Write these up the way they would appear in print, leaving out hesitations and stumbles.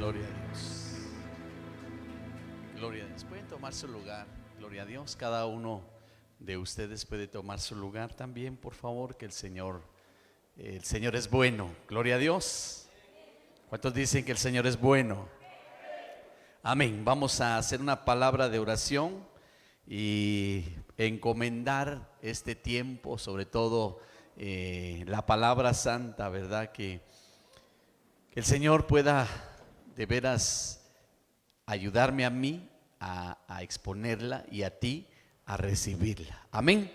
Gloria a Dios. Gloria a Dios. Pueden tomar su lugar. Gloria a Dios. Cada uno de ustedes puede tomar su lugar también, por favor, que el Señor es bueno. Gloria a Dios. ¿Cuántos dicen que el Señor es bueno? Amén. Vamos a hacer una palabra de oración y encomendar este tiempo, sobre todo la palabra santa, ¿verdad? Que el Señor pueda de veras ayudarme a mí a exponerla y a ti a recibirla. Amén.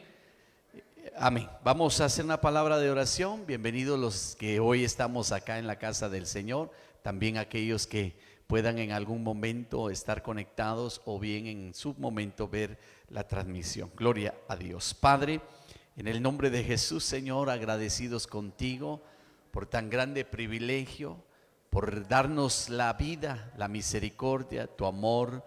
Amén. Vamos a hacer una palabra de oración. Bienvenidos los que hoy estamos acá en la casa del Señor, también aquellos que puedan en algún momento estar conectados o bien en su momento ver la transmisión. Gloria a Dios. Padre, en el nombre de Jesús, Señor, agradecidos contigo por tan grande privilegio, por darnos la vida, la misericordia, tu amor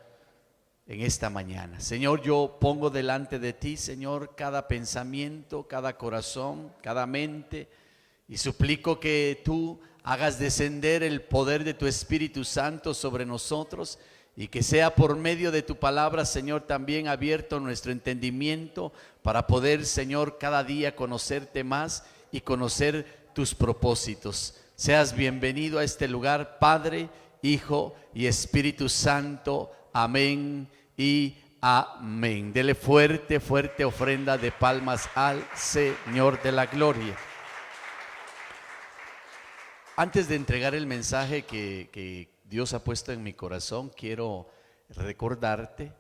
en esta mañana. Señor, yo pongo delante de ti, Señor, cada pensamiento, cada corazón, cada mente, y suplico que tú hagas descender el poder de tu Espíritu Santo sobre nosotros y que sea por medio de tu palabra, Señor, también abierto nuestro entendimiento para poder, Señor, cada día conocerte más y conocer tus propósitos. Seas bienvenido a este lugar, Padre, Hijo y Espíritu Santo. Amén y amén. Dele fuerte, fuerte ofrenda de palmas al Señor de la gloria. Antes de entregar el mensaje que Dios ha puesto en mi corazón, quiero recordarte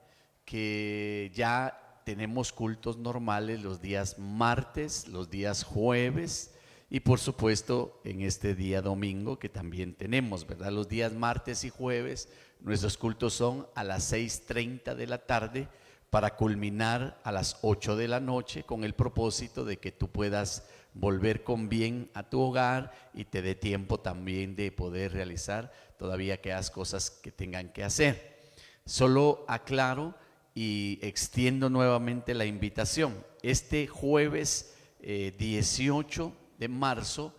que ya tenemos cultos normales los días martes, los días jueves y por supuesto en este día domingo que también tenemos, ¿verdad? Los días martes y jueves nuestros cultos son a las 6:30 de la tarde para culminar a las 8 de la noche con el propósito de que tú puedas volver con bien a tu hogar y te dé tiempo también de poder realizar todavía aquellas cosas que tengan que hacer. Solo aclaro y extiendo nuevamente la invitación. Este jueves 18 de marzo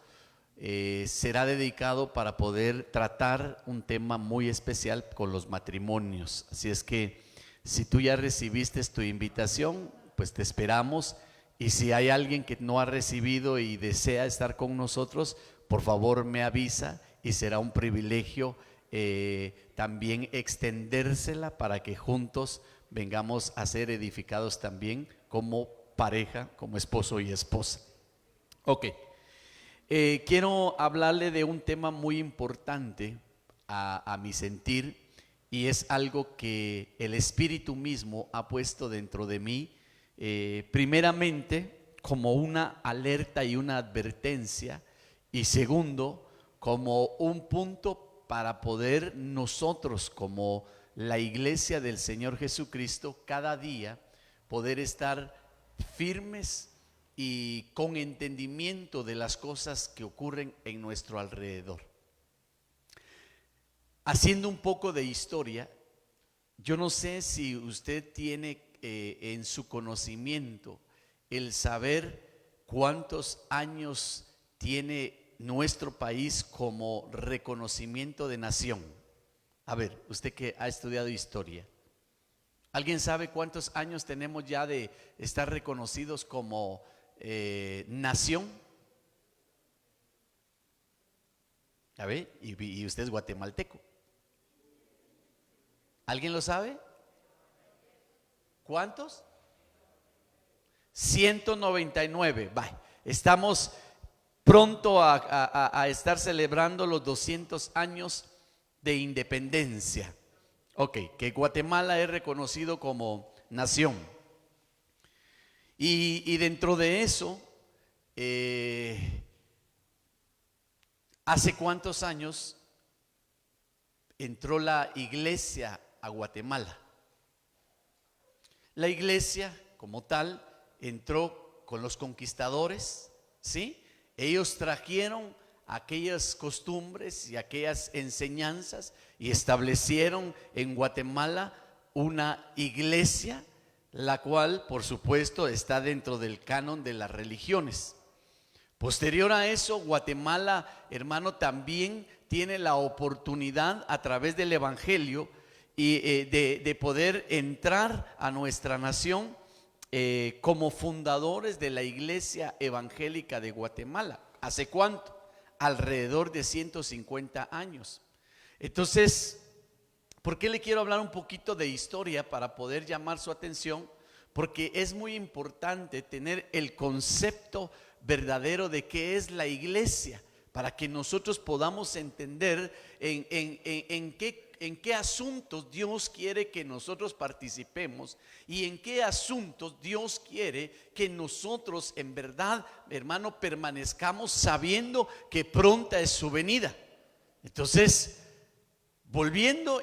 será dedicado para poder tratar un tema muy especial con los matrimonios. Así es que si tú ya recibiste tu invitación, pues te esperamos. Y si hay alguien que no ha recibido y desea estar con nosotros, por favor me avisa y será un privilegio también extendérsela para que juntos vengamos a ser edificados también como pareja, como esposo y esposa. Ok, quiero hablarle de un tema muy importante a mi sentir y es algo que el Espíritu mismo ha puesto dentro de mí. Primeramente como una alerta y una advertencia y segundo como un punto para poder nosotros como la iglesia del Señor Jesucristo cada día poder estar firmes y con entendimiento de las cosas que ocurren en nuestro alrededor. Haciendo un poco de historia, yo no sé si usted tiene en su conocimiento el saber cuántos años tiene nuestro país como reconocimiento de nación. A ver, usted que ha estudiado historia, ¿alguien sabe cuántos años tenemos ya de estar reconocidos como nación? A ver, y usted es guatemalteco. ¿Alguien lo sabe? ¿Cuántos? 199. Estamos pronto a estar celebrando los 200 años de independencia. Ok, que Guatemala es reconocido como nación. Y dentro de eso, ¿hace cuántos años entró la iglesia a Guatemala? La iglesia como tal entró con los conquistadores, ¿sí? Ellos trajeron aquellas costumbres y aquellas enseñanzas y establecieron en Guatemala una iglesia, la cual por supuesto está dentro del canon de las religiones. Posterior a eso, Guatemala, hermano, también tiene la oportunidad a través del Evangelio y de poder entrar a nuestra nación como fundadores de la Iglesia Evangélica de Guatemala. ¿Hace cuánto? Alrededor de 150 años. Entonces, ¿por qué le quiero hablar un poquito de historia para poder llamar su atención? Porque es muy importante tener el concepto verdadero de qué es la iglesia, para que nosotros podamos entender en qué asuntos Dios quiere que nosotros participemos y en qué asuntos Dios quiere que nosotros en verdad, hermano, permanezcamos sabiendo que pronta es su venida. Entonces, volviendo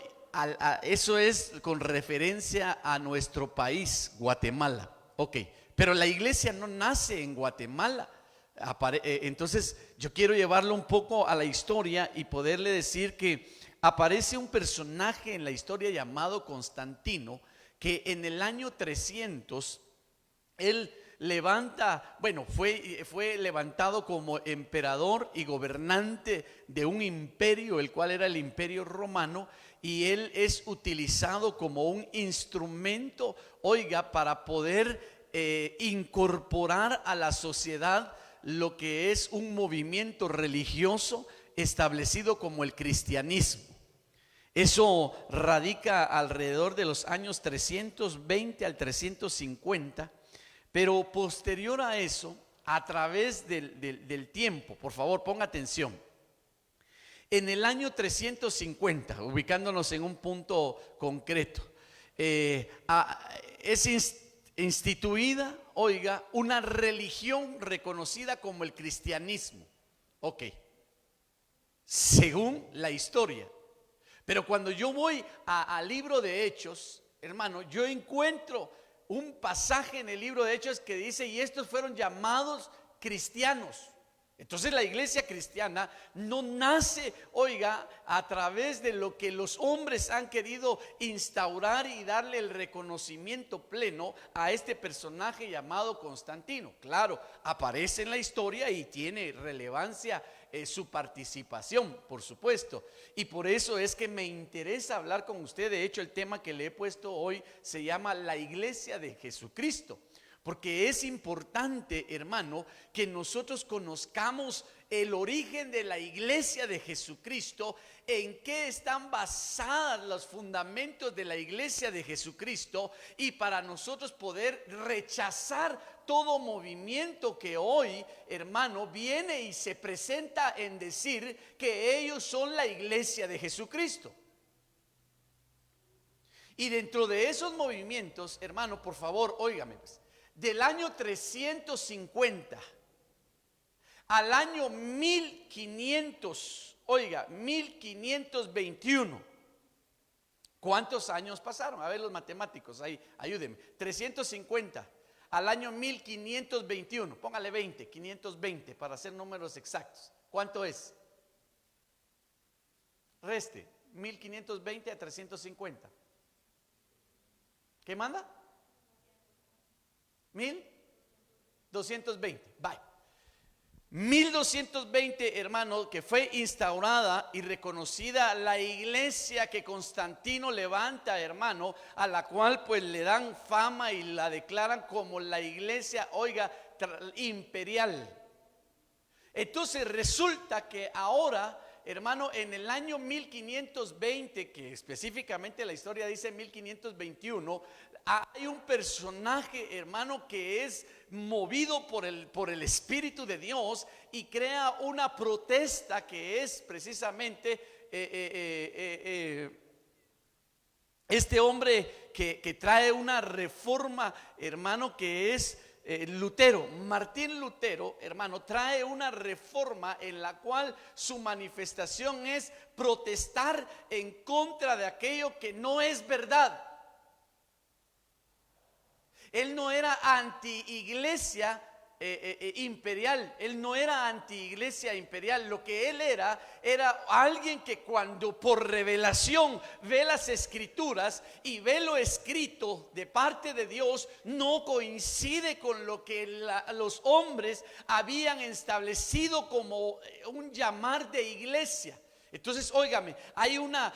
eso es con referencia a nuestro país, Guatemala. Ok, pero la iglesia no nace en Guatemala. Entonces yo quiero llevarlo un poco a la historia y poderle decir que aparece un personaje en la historia llamado Constantino, que en el año 300 él levanta, bueno, fue levantado como emperador y gobernante de un imperio, el cual era el Imperio Romano, y él es utilizado como un instrumento, oiga, para poder incorporar a la sociedad lo que es un movimiento religioso establecido como el cristianismo. Eso radica alrededor de los años 320 al 350. Pero posterior a eso, a través del tiempo, por favor ponga atención, en el año 350, ubicándonos en un punto concreto, es instituida, oiga, una religión reconocida como el cristianismo. Ok, según la historia. Pero cuando yo voy al libro de Hechos, hermano, yo encuentro un pasaje en el libro de Hechos que dice: y estos fueron llamados cristianos. Entonces la iglesia cristiana no nace, oiga, a través de lo que los hombres han querido instaurar y darle el reconocimiento pleno a este personaje llamado Constantino. Claro, aparece en la historia y tiene relevancia su participación, por supuesto, y por eso es que me interesa hablar con usted. De hecho, el tema que le he puesto hoy se llama la iglesia de Jesucristo, porque es importante, hermano, que nosotros conozcamos el origen de la iglesia de Jesucristo, en qué están basadas los fundamentos de la iglesia de Jesucristo, y para nosotros poder rechazar todo movimiento que hoy, hermano, viene y se presenta en decir que ellos son la iglesia de Jesucristo. Y dentro de esos movimientos, hermano, por favor, óigame, pues, del año 350 al año 1500, oiga, 1521. ¿Cuántos años pasaron? A ver, los matemáticos, ahí, ayúdenme. 350 al año 1521, póngale 20, 520 para hacer números exactos. ¿Cuánto es? Reste 1520 a 350. ¿Qué manda? 1220. Bye. 1220, hermano, que fue instaurada y reconocida la iglesia que Constantino levanta, hermano, a la cual pues le dan fama y la declaran como la iglesia, oiga, imperial. Entonces resulta que ahora, hermano, en el año 1520, que específicamente la historia dice 1521, hay un personaje, hermano, que es movido por el Espíritu de Dios y crea una protesta que es precisamente este hombre que trae una reforma, hermano, que es Lutero. Martín Lutero, hermano, trae una reforma en la cual su manifestación es protestar en contra de aquello que no es verdad. Él no era anti-iglesia imperial, él no era anti-iglesia imperial. Lo que él era alguien que cuando por revelación ve las escrituras y ve lo escrito de parte de Dios, no coincide con lo que los hombres habían establecido como un llamar de iglesia. Entonces, óigame, hay una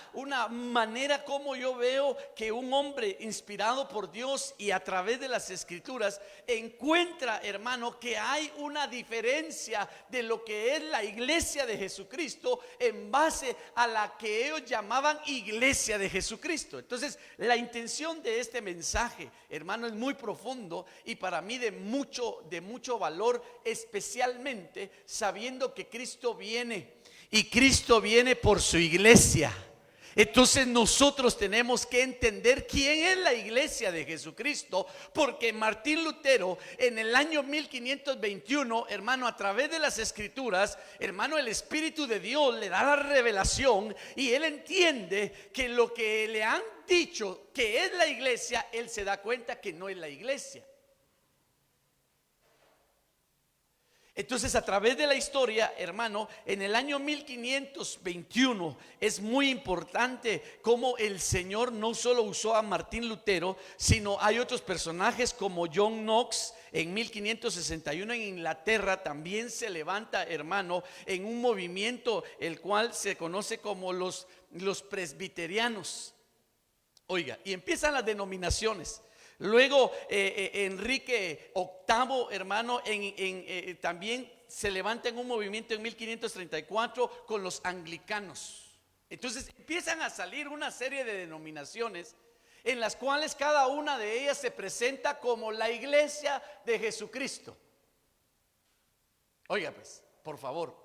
manera como yo veo que un hombre inspirado por Dios y a través de las escrituras encuentra, hermano, que hay una diferencia de lo que es la iglesia de Jesucristo en base a la que ellos llamaban iglesia de Jesucristo. Entonces, la intención de este mensaje, hermano, es muy profundo y para mí de mucho valor, especialmente sabiendo que Cristo viene. Y Cristo viene por su iglesia. Entonces nosotros tenemos que entender quién es la iglesia de Jesucristo, porque Martín Lutero en el año 1521, hermano, a través de las escrituras, hermano, el Espíritu de Dios le da la revelación y él entiende que lo que le han dicho que es la iglesia, él se da cuenta que no es la iglesia. Entonces, a través de la historia, hermano, en el año 1521 es muy importante cómo el Señor no solo usó a Martín Lutero, sino hay otros personajes como John Knox. En 1561 en Inglaterra también se levanta, hermano, en un movimiento el cual se conoce como los presbiterianos. Oiga, y empiezan las denominaciones. Luego Enrique VIII, hermano, también se levanta en un movimiento en 1534 con los anglicanos. Entonces empiezan a salir una serie de denominaciones en las cuales cada una de ellas se presenta como la iglesia de Jesucristo. Oiga pues, por favor.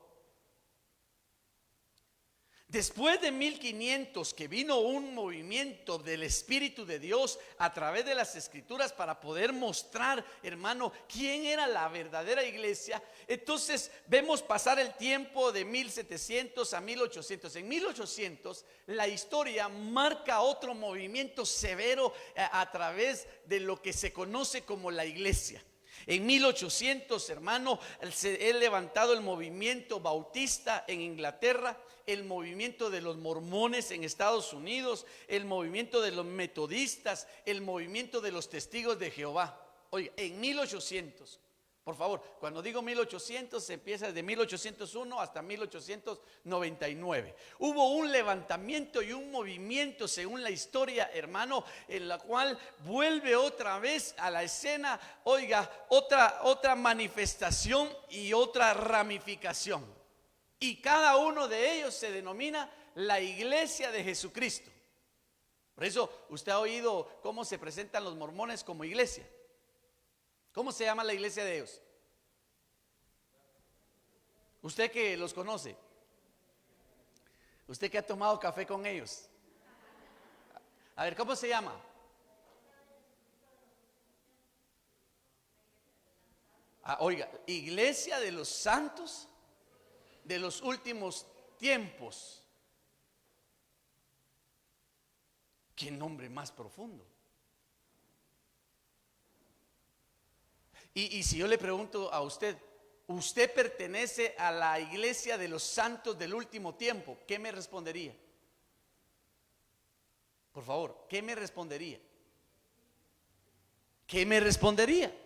Después de 1500 que vino un movimiento del Espíritu de Dios a través de las escrituras para poder mostrar, hermano, quién era la verdadera iglesia. Entonces vemos pasar el tiempo de 1700 a 1800. En 1800 la historia marca otro movimiento severo a través de lo que se conoce como la iglesia. En 1800, hermano, he levantado el movimiento bautista en Inglaterra, el movimiento de los mormones en Estados Unidos, el movimiento de los metodistas, el movimiento de los testigos de Jehová. Oiga, en 1800, por favor, cuando digo 1800 se empieza desde 1801 hasta 1899. Hubo un levantamiento y un movimiento según la historia, hermano, en la cual vuelve otra vez a la escena, oiga, otra manifestación y otra ramificación. Y cada uno de ellos se denomina la iglesia de Jesucristo. Por eso usted ha oído cómo se presentan los mormones como iglesia. ¿Cómo se llama la iglesia de ellos? Usted que los conoce, usted que ha tomado café con ellos, a ver, ¿cómo se llama? Oiga, iglesia de los santos de los últimos tiempos. Qué nombre más profundo. Y si yo le pregunto a usted, ¿usted pertenece a la iglesia de los santos del último tiempo? ¿Qué me respondería? Por favor, ¿qué me respondería? ¿Qué me respondería?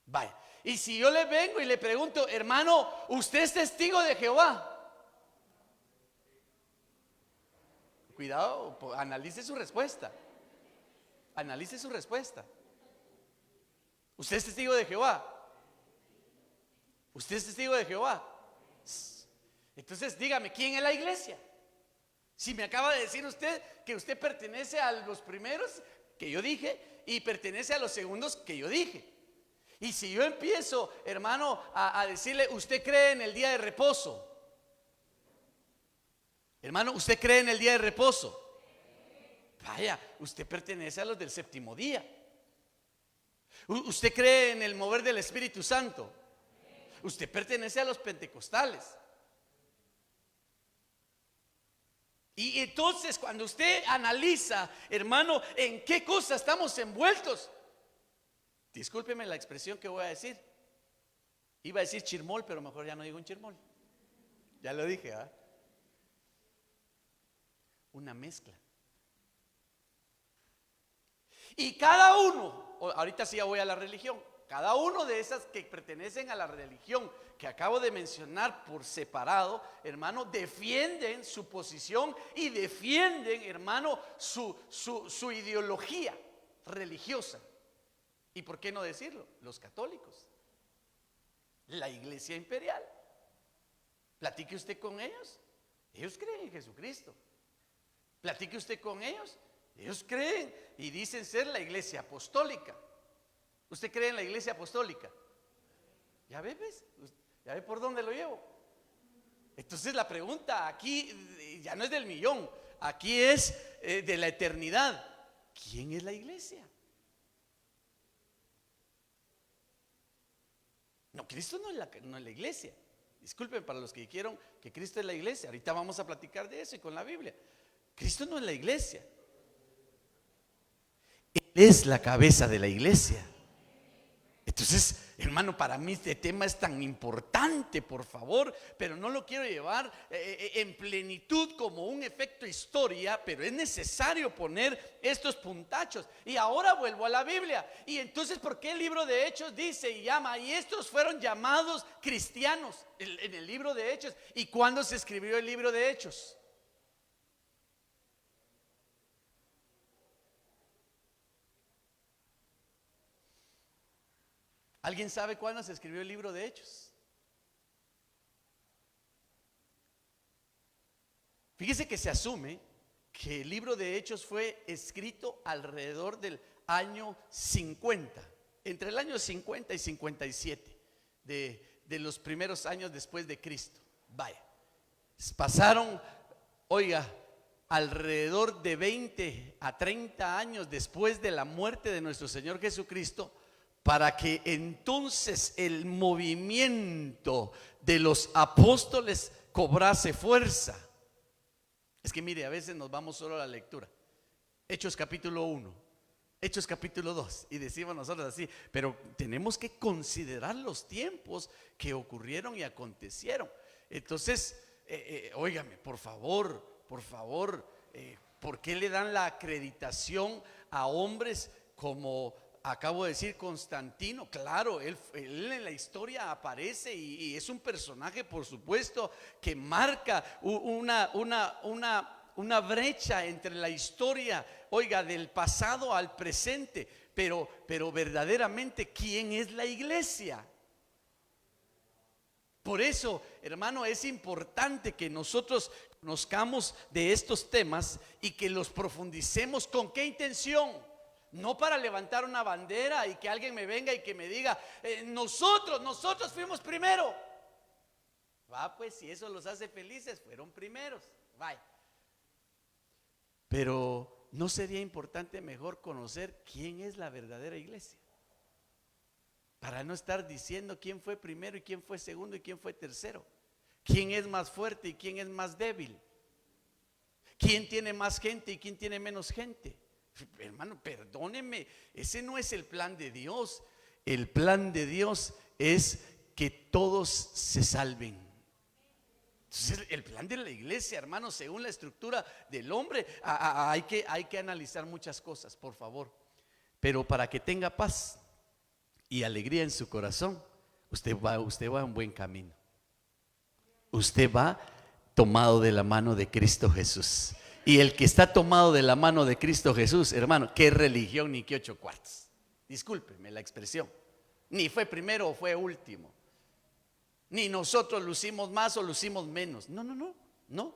Vaya. Y si yo le vengo y le pregunto, hermano, ¿usted es testigo de Jehová? Cuidado, analice su respuesta. Analice su respuesta. ¿Usted es testigo de Jehová? ¿Usted es testigo de Jehová? Entonces dígame, ¿quién es la iglesia? Si me acaba de decir usted que usted pertenece a los primeros que yo dije y pertenece a los segundos que yo dije. Y si yo empiezo, hermano, a decirle, ¿usted cree en el día de reposo? Hermano, ¿usted cree en el día de reposo? Vaya, usted pertenece a los del séptimo día. ¿Usted cree en el mover del Espíritu Santo? Usted pertenece a los pentecostales. Y entonces cuando usted analiza, hermano, en qué cosas estamos envueltos, discúlpeme la expresión que voy a decir. Iba a decir chirmol, pero mejor ya no digo un chirmol. Ya lo dije, ¿ah? Una mezcla. Y cada uno, ahorita sí ya voy a la religión, cada uno de esas que pertenecen a la religión que acabo de mencionar por separado, hermano, defienden su posición y defienden, hermano, su ideología religiosa. ¿Y por qué no decirlo? Los católicos, la iglesia imperial. Platique usted con ellos, ellos creen en Jesucristo. Platique usted con ellos, ellos creen y dicen ser la iglesia apostólica. ¿Usted cree en la iglesia apostólica? ¿Ya ve, pues? ¿Ya ve por dónde lo llevo? Entonces la pregunta aquí ya no es del millón, aquí es de la eternidad. ¿Quién es la iglesia? No, Cristo no es la iglesia. Disculpen para los que dijeron que Cristo es la iglesia. Ahorita vamos a platicar de eso y con la Biblia. Cristo no es la iglesia. Él es la cabeza de la iglesia. Entonces, hermano, para mí este tema es tan importante, por favor, pero no lo quiero llevar en plenitud como un efecto historia, pero es necesario poner estos puntachos. Y ahora vuelvo a la Biblia. Y entonces, ¿por qué el libro de Hechos dice y llama? Y estos fueron llamados cristianos en el libro de Hechos. ¿Y cuándo se escribió el libro de Hechos? ¿Alguien sabe cuándo se escribió el libro de Hechos? Fíjese que se asume que el libro de Hechos fue escrito alrededor del año 50, entre el año 50 y 57 de los primeros años después de Cristo. Vaya, pasaron, oiga, alrededor de 20 a 30 años después de la muerte de nuestro Señor Jesucristo, para que entonces el movimiento de los apóstoles cobrase fuerza. Es que mire, a veces nos vamos solo a la lectura. Hechos capítulo 1, Hechos capítulo 2, y decimos nosotros así, pero tenemos que considerar los tiempos que ocurrieron y acontecieron. Entonces, óigame, por favor, ¿por qué le dan la acreditación a hombres como acabo de decir Constantino? Claro, él en la historia aparece y es un personaje, por supuesto, que marca una brecha entre la historia, oiga, del pasado al presente. Pero verdaderamente, ¿quién es la iglesia? Por eso, hermano, es importante que nosotros conozcamos de estos temas y que los profundicemos. ¿Con qué intención? No para levantar una bandera y que alguien me venga y que me diga, nosotros fuimos primero. Va, pues si eso los hace felices, fueron primeros. Vaya. Pero ¿no sería importante mejor conocer quién es la verdadera iglesia? Para no estar diciendo quién fue primero y quién fue segundo y quién fue tercero. ¿Quién es más fuerte y quién es más débil? ¿Quién tiene más gente y quién tiene menos gente? Hermano, perdóneme, ese no es el plan de Dios. El plan de Dios es que todos se salven. Entonces, el plan de la iglesia, hermano, según la estructura del hombre, hay que analizar muchas cosas, por favor. Pero para que tenga paz y alegría en su corazón, usted va en buen camino. Usted va tomado de la mano de Cristo Jesús. Y el que está tomado de la mano de Cristo Jesús, hermano, qué religión ni qué 8 cuartos. Discúlpeme la expresión. Ni fue primero o fue último. Ni nosotros lucimos más o lucimos menos. No.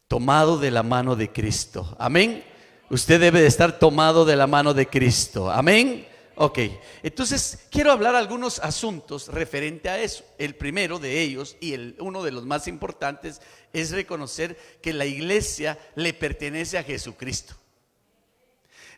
Tomado de la mano de Cristo. Amén. Usted debe de estar tomado de la mano de Cristo. Amén. Ok, entonces quiero hablar algunos asuntos referente a eso. El primero de ellos y uno de los más importantes es reconocer que la iglesia le pertenece a Jesucristo.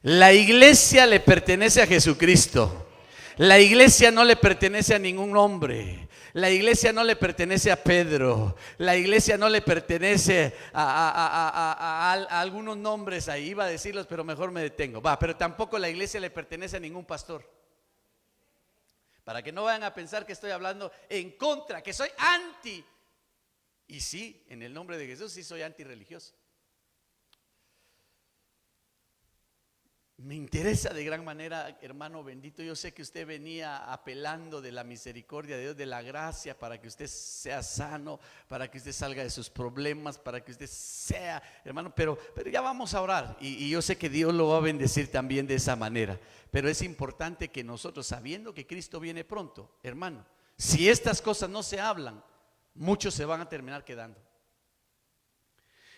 La iglesia le pertenece a Jesucristo. La iglesia no le pertenece a ningún hombre. La iglesia no le pertenece a Pedro. La iglesia no le pertenece a algunos nombres ahí. Iba a decirlos, pero mejor me detengo. Pero tampoco la iglesia le pertenece a ningún pastor. Para que no vayan a pensar que estoy hablando en contra, que soy anti. Y sí, en el nombre de Jesús sí soy antirreligioso. Me interesa de gran manera, hermano bendito. Yo sé que usted venía apelando de la misericordia de Dios, de la gracia, para que usted sea sano, para que usted salga de sus problemas, para que usted sea, hermano, pero ya vamos a orar y yo sé que Dios lo va a bendecir también de esa manera. Pero es importante que nosotros, sabiendo que Cristo viene pronto, hermano, si estas cosas no se hablan, muchos se van a terminar quedando.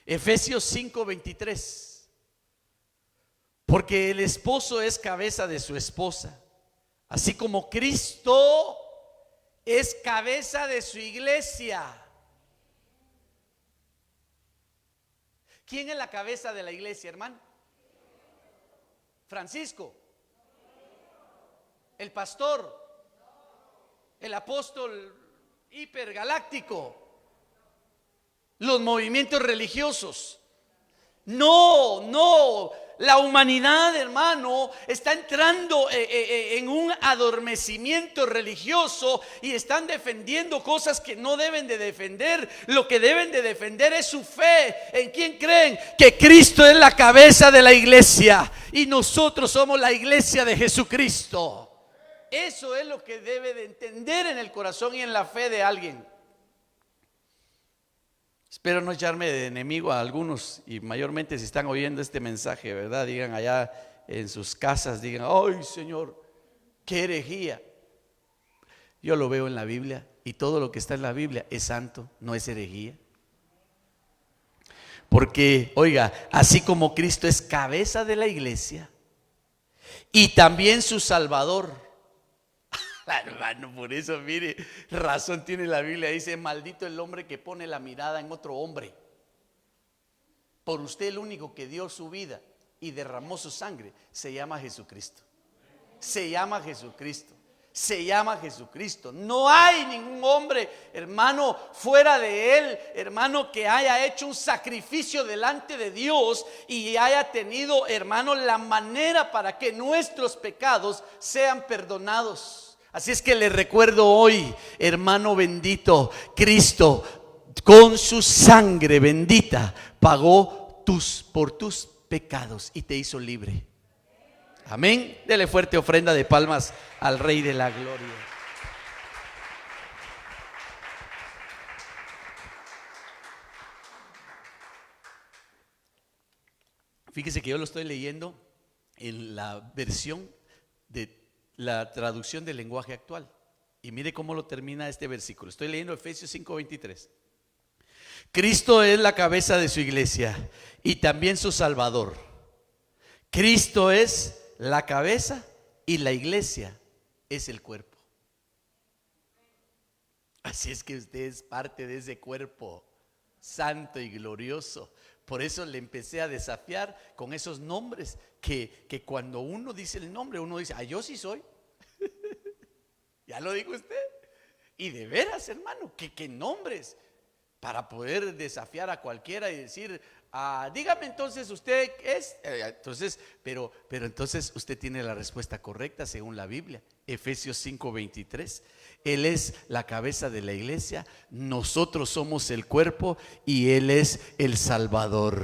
Efesios 5:23. Porque el esposo es cabeza de su esposa, así como Cristo es cabeza de su iglesia. ¿Quién es la cabeza de la iglesia, hermano? Francisco, el pastor, el apóstol hipergaláctico, los movimientos religiosos. No, la humanidad, hermano, está entrando en un adormecimiento religioso y están defendiendo cosas que no deben de defender. Lo que deben de defender es su fe. ¿En quién creen? Que Cristo es la cabeza de la iglesia y nosotros somos la iglesia de Jesucristo. Eso es lo que debe de entender en el corazón y en la fe de alguien. Espero no echarme de enemigo a algunos, y mayormente si están oyendo este mensaje, ¿verdad? Digan allá en sus casas, digan: ¡ay, Señor, qué herejía! Yo lo veo en la Biblia y todo lo que está en la Biblia es santo, no es herejía. Porque, oiga, así como Cristo es cabeza de la iglesia y también su Salvador. Hermano, por eso, mire, razón tiene la Biblia. Dice: maldito el hombre que pone la mirada en otro hombre. Por usted, el único que dio su vida y derramó su sangre se llama Jesucristo. Se llama Jesucristo. Se llama Jesucristo. No hay ningún hombre, hermano, fuera de él, hermano, que haya hecho un sacrificio delante de Dios y haya tenido, hermano, la manera para que nuestros pecados sean perdonados. Así es que le recuerdo hoy, hermano bendito, Cristo con su sangre bendita pagó por tus pecados y te hizo libre. Amén. Dele fuerte ofrenda de palmas al Rey de la Gloria. Fíjese que yo lo estoy leyendo en la versión de la traducción del lenguaje actual. Y mire cómo lo termina este versículo. Estoy leyendo Efesios 5:23. Cristo es la cabeza de su iglesia y también su Salvador. Cristo es la cabeza y la iglesia es el cuerpo. Así es que usted es parte de ese cuerpo santo y glorioso. Por eso le empecé a desafiar con esos nombres que cuando uno dice el nombre, uno dice: yo sí soy. Ya lo dijo usted. Y de veras, hermano, que nombres para poder desafiar a cualquiera y decir: dígame entonces usted es. Entonces, pero entonces usted tiene la respuesta correcta según la Biblia. Efesios 5:23. Él es la cabeza de la iglesia, nosotros somos el cuerpo y Él es el Salvador.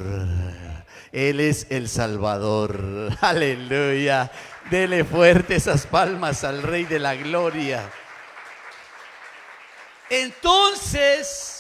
Él es el Salvador. Aleluya. Dele fuerte esas palmas al Rey de la Gloria. Entonces,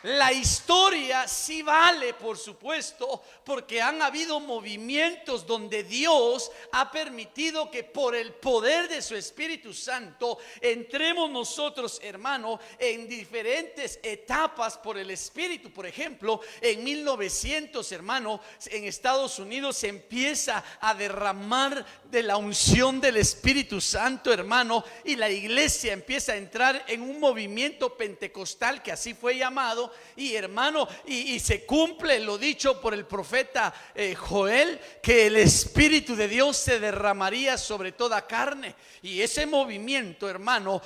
la historia sí vale, por supuesto, porque han habido movimientos donde Dios ha permitido que por el poder de su Espíritu Santo entremos nosotros, hermano, en diferentes etapas por el Espíritu. Por ejemplo, en 1900, hermano, en Estados Unidos se empieza a derramar de la unción del Espíritu Santo, hermano, y la iglesia empieza a entrar en un movimiento pentecostal, que así fue llamado. Y hermano, y se cumple lo dicho por el profeta Joel, que el Espíritu de Dios se derramaría sobre toda carne. Y ese movimiento, hermano,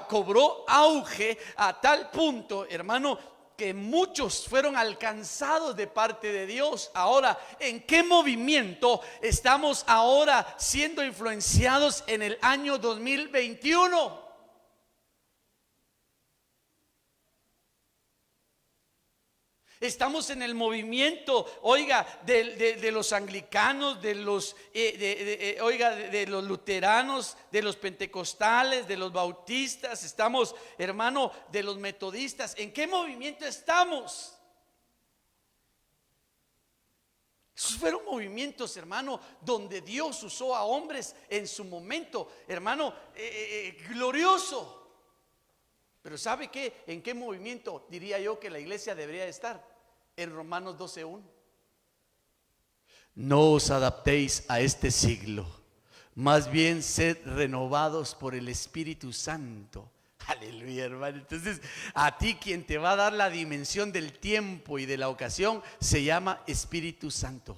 cobró auge a tal punto, hermano, que muchos fueron alcanzados de parte de Dios. Ahora, ¿en qué movimiento estamos ahora siendo influenciados en el año 2021? Estamos en el movimiento, oiga, de los anglicanos, de los, de los luteranos, de los pentecostales, de los bautistas. Estamos, hermano, de los metodistas. ¿En qué movimiento estamos? Esos fueron movimientos, hermano, donde Dios usó a hombres en su momento, hermano, glorioso. Pero ¿sabe qué? ¿En qué movimiento diría yo que la iglesia debería estar? En Romanos 12:1. No os adaptéis a este siglo, más bien sed renovados por el Espíritu Santo. Aleluya, hermano. Entonces, a ti quien te va a dar la dimensión del tiempo y de la ocasión se llama Espíritu Santo.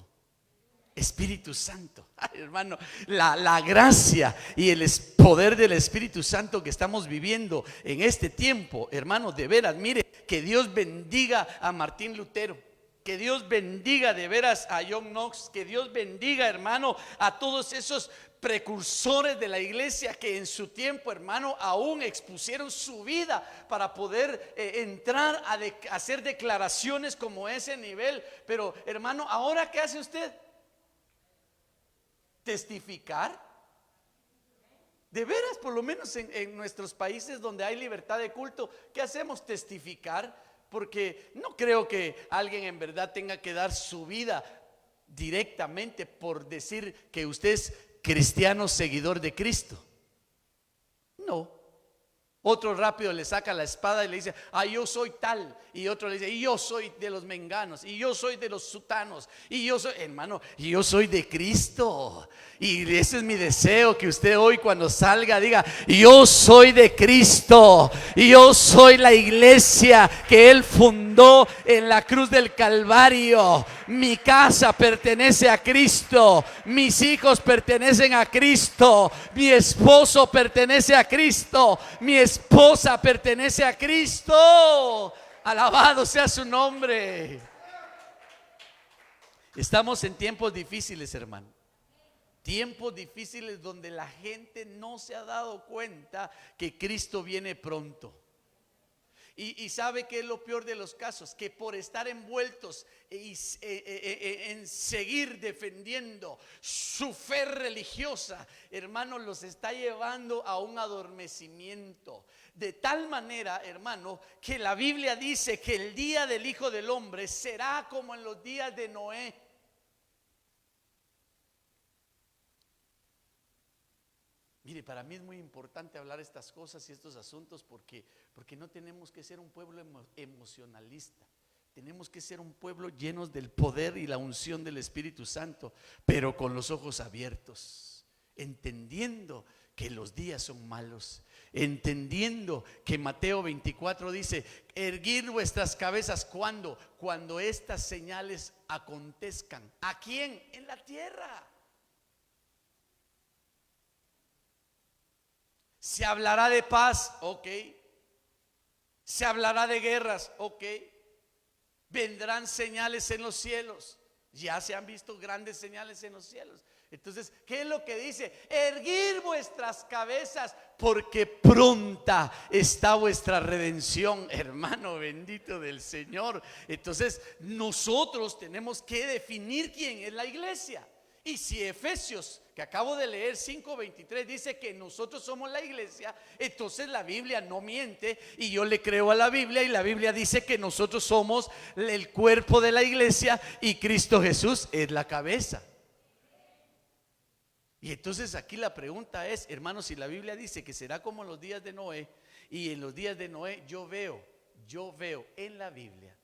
Espíritu Santo. Ay, hermano, la gracia y el poder del Espíritu Santo que estamos viviendo en este tiempo, hermano, de veras, mire, que Dios bendiga a Martín Lutero, que Dios bendiga de veras a John Knox, que Dios bendiga, hermano, a todos esos precursores de la iglesia que en su tiempo, hermano, aún expusieron su vida para poder entrar a hacer declaraciones como ese nivel. Pero, hermano, ¿ahora qué hace usted? Testificar. De veras, por lo menos en nuestros países donde hay libertad de culto, ¿qué hacemos? Testificar. Porque no creo que alguien en verdad tenga que dar su vida directamente por decir que usted es cristiano seguidor de Cristo. No. Otro rápido le saca la espada y le dice: ah, yo soy tal. Y otro le dice: y yo soy de los menganos, y yo soy de los sutanos, y yo soy, hermano, y yo soy de Cristo. Y ese es mi deseo, que usted hoy cuando salga diga: yo soy de Cristo, y yo soy la iglesia que Él fundó en la cruz del Calvario. Mi casa pertenece a Cristo, mis hijos pertenecen a Cristo, mi esposo pertenece a Cristo, mi esposa pertenece a Cristo. Alabado sea su nombre. Estamos en tiempos difíciles, hermano. Tiempos difíciles donde la gente no se ha dado cuenta que Cristo viene pronto. Y sabe que es lo peor de los casos, que por estar envueltos en seguir defendiendo su fe religiosa, hermano, los está llevando a un adormecimiento. De tal manera, hermano, que la Biblia dice que el día del Hijo del Hombre será como en los días de Noé. Mire, para mí es muy importante hablar estas cosas y estos asuntos porque no tenemos que ser un pueblo emocionalista. Tenemos que ser un pueblo llenos del poder y la unción del Espíritu Santo, pero con los ojos abiertos, entendiendo que los días son malos, entendiendo que Mateo 24 dice: erguid vuestras cabezas. ¿Cuándo? Cuando estas señales acontezcan. ¿A quién? En la tierra. Se hablará de paz, ok. Se hablará de guerras, ok. Vendrán señales en los cielos. Ya se han visto grandes señales en los cielos. Entonces, ¿qué es lo que dice? Erguid vuestras cabezas, porque pronta está vuestra redención, hermano bendito del Señor. Entonces, nosotros tenemos que definir quién es la iglesia. Y si Efesios, que acabo de leer 5:23, dice que nosotros somos la iglesia, entonces la Biblia no miente y yo le creo a la Biblia, y la Biblia dice que nosotros somos el cuerpo de la iglesia y Cristo Jesús es la cabeza. Y entonces aquí la pregunta es, hermanos, si la Biblia dice que será como en los días de Noé, y en los días de Noé yo veo en la Biblia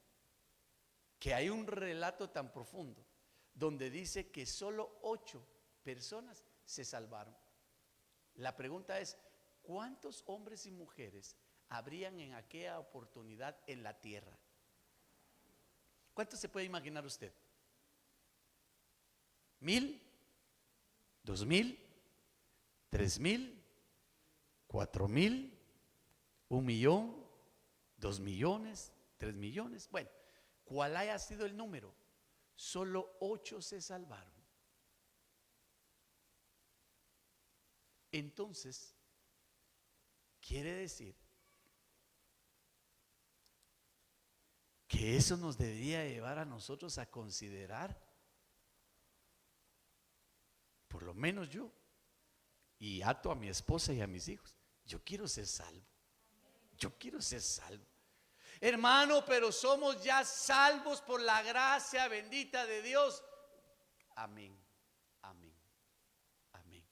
que hay un relato tan profundo donde dice que solo 8 personas se salvaron. La pregunta es: ¿cuántos hombres y mujeres habrían en aquella oportunidad en la tierra? ¿Cuántos se puede imaginar usted? ¿1000? ¿2000? ¿3000? ¿4000? ¿1,000,000? ¿2,000,000? ¿3,000,000? Bueno, ¿cuál haya sido el número? Solo 8 se salvaron. Entonces, quiere decir que que eso nos debería llevar a nosotros a considerar, por lo menos yo, y ato a mi esposa y a mis hijos, yo quiero ser salvo. Yo quiero ser salvo. Hermano, pero somos ya salvos por la gracia bendita de Dios. Amén, amén, amén.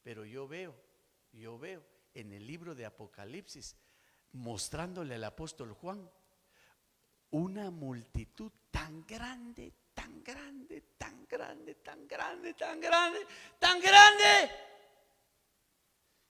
Pero yo veo en el libro de Apocalipsis, mostrándole al apóstol Juan una multitud tan grande, tan grande, tan grande, tan grande, tan grande, tan grande,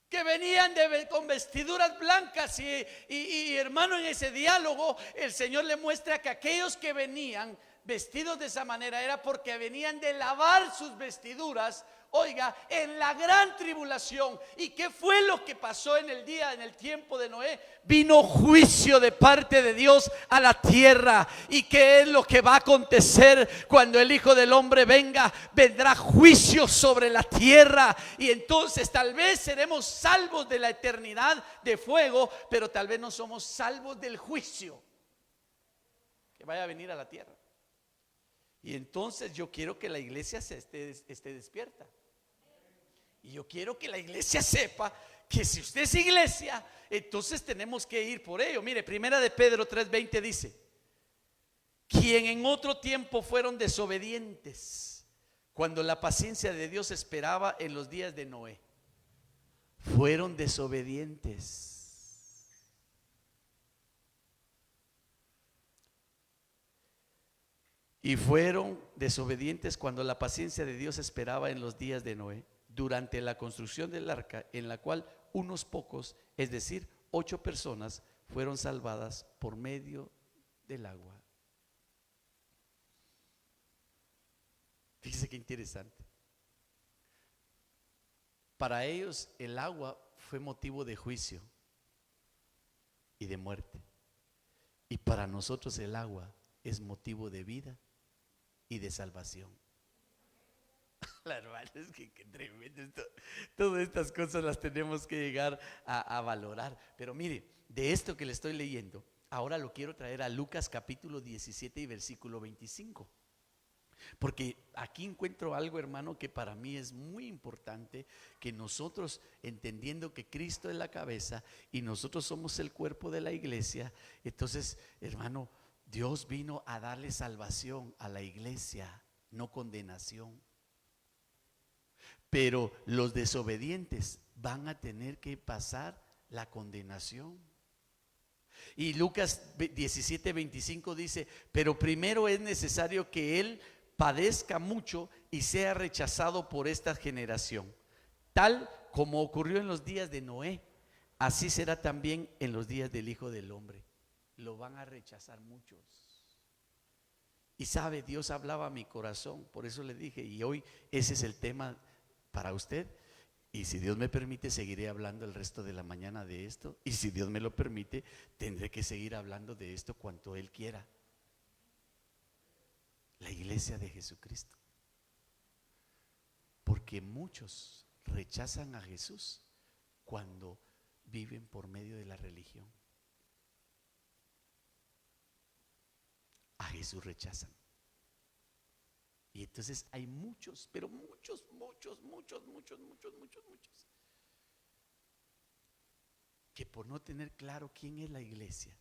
que venían con vestiduras blancas y hermano, en ese diálogo el Señor le muestra que aquellos que venían vestidos de esa manera era porque venían de lavar sus vestiduras, oiga, en la gran tribulación. ¿Y qué fue lo que pasó en el tiempo de Noé? Vino juicio de parte de Dios a la tierra. ¿Y qué es lo que va a acontecer cuando el Hijo del Hombre venga? Vendrá juicio sobre la tierra, y entonces tal vez seremos salvos de la eternidad de fuego, pero tal vez no somos salvos del juicio que vaya a venir a la tierra. Y entonces yo quiero que la iglesia esté despierta. Y yo quiero que la iglesia sepa que si usted es iglesia, entonces tenemos que ir por ello. Mire, primera de Pedro 3:20 dice: quien en otro tiempo fueron desobedientes, cuando la paciencia de Dios esperaba en los días de Noé. Fueron desobedientes. Y fueron desobedientes cuando la paciencia de Dios esperaba en los días de Noé, durante la construcción del arca, en la cual unos pocos, es decir, 8 personas, fueron salvadas por medio del agua. Fíjese qué interesante. Para ellos el agua fue motivo de juicio y de muerte. Y para nosotros el agua es motivo de vida y de salvación. La hermana, es que tremendo esto. Todas estas cosas las tenemos que llegar a valorar. Pero mire, de esto que le estoy leyendo, ahora lo quiero traer a Lucas capítulo 17 y versículo 25. Porque aquí encuentro algo, hermano, que para mí es muy importante, que nosotros, entendiendo que Cristo es la cabeza y nosotros somos el cuerpo de la iglesia, entonces, hermano, Dios vino a darle salvación a la iglesia, no condenación. Pero los desobedientes van a tener que pasar la condenación. Y Lucas 17:25 dice: pero primero es necesario que Él padezca mucho y sea rechazado por esta generación. Tal como ocurrió en los días de Noé, así será también en los días del Hijo del Hombre. Lo van a rechazar muchos. Y sabe, Dios hablaba a mi corazón, por eso le dije, y hoy ese es el tema para usted. Y si Dios me permite, seguiré hablando el resto de la mañana de esto. Y si Dios me lo permite, tendré que seguir hablando de esto cuanto Él quiera. La iglesia de Jesucristo. Porque muchos rechazan a Jesús cuando viven por medio de la religión. A Jesús rechazan. Y entonces hay muchos, pero muchos, que por no tener claro quién es la iglesia,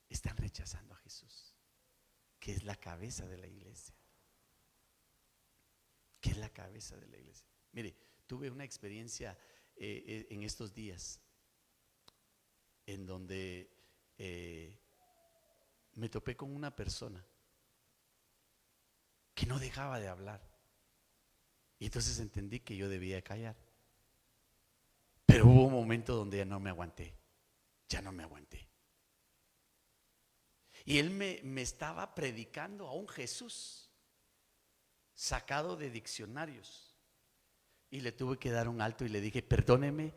están rechazando a Jesús, que es la cabeza de la iglesia. Que es la cabeza de la iglesia. Mire, tuve una experiencia en estos días en donde me topé con una persona que no dejaba de hablar. Y entonces entendí que yo debía callar. Pero hubo un momento donde ya no me aguanté. Y él me estaba predicando a un Jesús sacado de diccionarios. Y le tuve que dar un alto y le dije: perdóneme,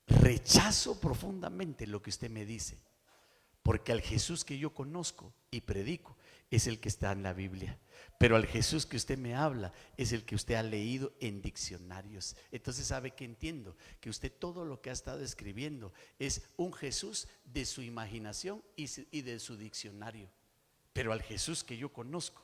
rechazo profundamente lo que usted me dice. Porque al Jesús que yo conozco y predico es el que está en la Biblia. Pero al Jesús que usted me habla es el que usted ha leído en diccionarios. Entonces sabe que entiendo que usted todo lo que ha estado escribiendo es un Jesús de su imaginación y de su diccionario. Pero al Jesús que yo conozco,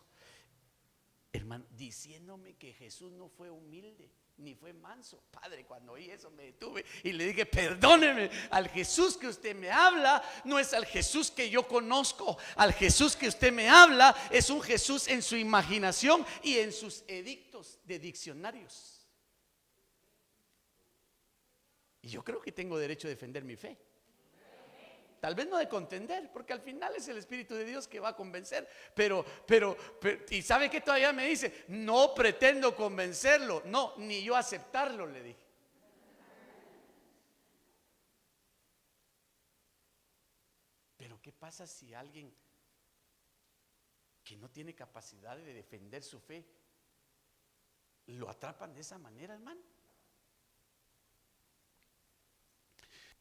hermano, diciéndome que Jesús no fue humilde ni fue manso. Padre, cuando oí eso me detuve y le dije: perdóneme, al Jesús que usted me habla no es al Jesús que yo conozco. Al Jesús que usted me habla es un Jesús en su imaginación y en sus edictos de diccionarios. Y yo creo que tengo derecho a defender mi fe. Tal vez no de contender, porque al final es el Espíritu de Dios que va a convencer. Pero y sabe que todavía me dice: no pretendo convencerlo, no, ni yo aceptarlo, le dije. Pero ¿qué pasa si alguien que no tiene capacidad de defender su fe lo atrapan de esa manera, hermano?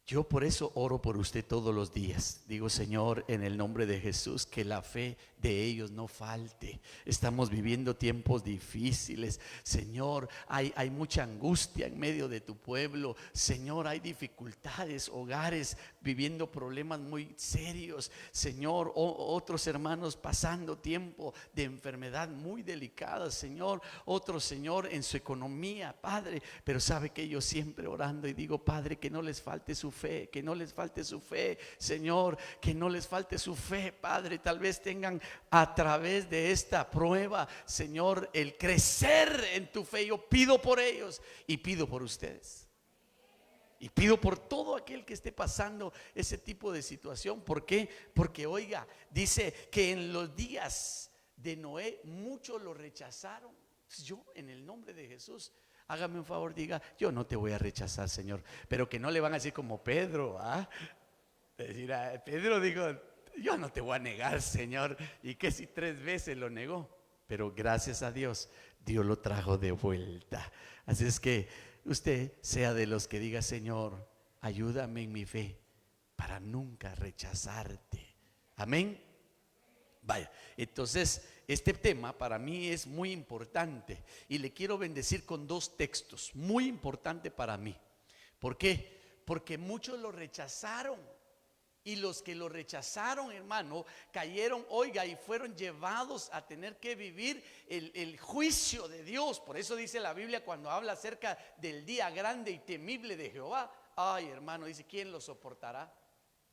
Yo por eso oro por usted todos los días. Digo: Señor, en el nombre de Jesús, que la fe de ellos no falte. Estamos viviendo tiempos difíciles. Señor, hay mucha angustia en medio de tu pueblo. Señor, hay dificultades, hogares viviendo problemas muy serios. Señor, otros hermanos pasando tiempo de enfermedad muy delicada. Señor, otros, Señor, en su economía, Padre. Pero sabe que yo siempre orando y digo: Padre, que no les falte su fe, que no les falte su fe, Señor, que no les falte su fe, Padre. Tal vez tengan a través de esta prueba, Señor, el crecer en tu fe. Yo pido por ellos y pido por ustedes. Y pido por todo aquel que esté pasando ese tipo de situación. ¿Por qué? Porque oiga, dice que en los días de Noé muchos lo rechazaron. Yo, en el nombre de Jesús, hágame un favor, diga: yo no te voy a rechazar, Señor. Pero que no le van a decir como Pedro, decir: Pedro dijo: yo no te voy a negar, Señor. Y que si 3 veces lo negó. Pero gracias a Dios, Dios lo trajo de vuelta. Así es que usted sea de los que diga: Señor, ayúdame en mi fe para nunca rechazarte. Amén. Vaya, entonces este tema para mí es muy importante y le quiero bendecir con 2 textos muy importantes para mí. ¿Por qué? Porque muchos lo rechazaron y los que lo rechazaron, hermano, cayeron, oiga, y fueron llevados a tener que vivir el juicio de Dios. Por eso dice la Biblia, cuando habla acerca del día grande y temible de Jehová, ay, hermano, dice: ¿quién lo soportará?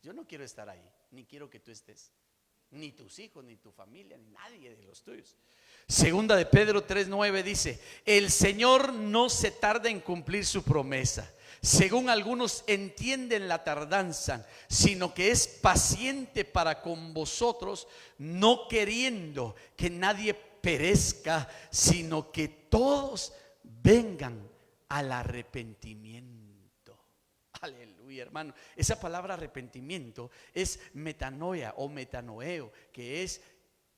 Yo no quiero estar ahí, ni quiero que tú estés, ni tus hijos, ni tu familia, ni nadie de los tuyos. Segunda de Pedro 3:9 dice: el Señor no se tarda en cumplir su promesa, según algunos entienden la tardanza, sino que es paciente para con vosotros, no queriendo que nadie perezca, sino que todos vengan al arrepentimiento. Aleluya, hermano. Esa palabra arrepentimiento es metanoia o metanoeo, que es